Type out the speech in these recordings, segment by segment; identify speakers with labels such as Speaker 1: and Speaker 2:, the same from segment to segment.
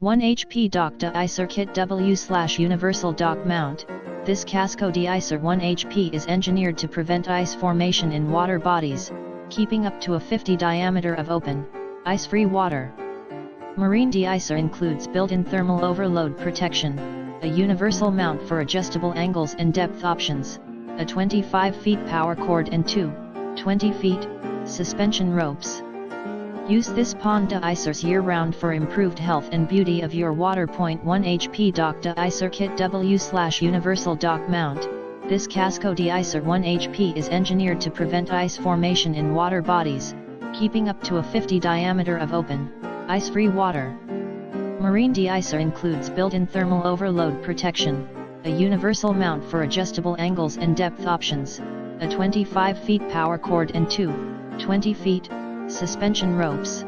Speaker 1: 1 HP Dock De-icer Kit W/Universal Dock Mount. This Kasco De-icer 1 HP is engineered to prevent ice formation in water bodies, keeping up to a 50 diameter of open, ice-free water. Marine de-icer includes built-in thermal overload protection, a universal mount for adjustable angles and depth options, a 25 feet power cord and two 20 feet suspension ropes. Use this pond de-icers year-round for improved health and beauty of your water. 1 HP Dock De-icer Kit W/Universal Dock Mount. This Kasco De-icer 1 HP is engineered to prevent ice formation in water bodies, keeping up to a 50 diameter of open, ice-free water. Marine de-icer includes built-in thermal overload protection, a universal mount for adjustable angles and depth options, a 25 feet power cord and two 20 feet suspension ropes.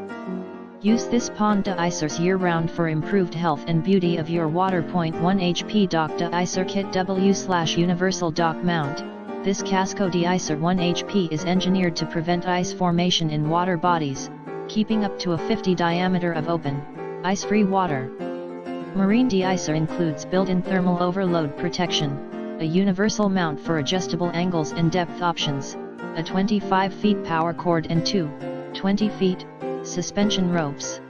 Speaker 1: Use this pond de-icers year-round for improved health and beauty of your water. 1 HP Dock De-icer Kit W/Universal Dock Mount. This Kasco De-icer 1 HP is engineered to prevent ice formation in water bodies, keeping up to a 50 diameter of open, ice-free water. Marine de-icer includes built-in thermal overload protection, a universal mount for adjustable angles and depth options, a 25 feet power cord and two 20 feet suspension ropes.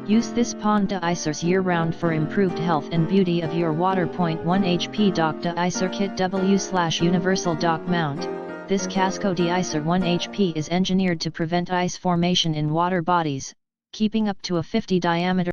Speaker 1: Use this pond de-icers year-round for improved health and beauty of your water. 1 HP Dock De-icer Kit W/Universal Dock Mount. This Kasco De-icer 1 HP is engineered to prevent ice formation in water bodies, keeping up to a 50 diameter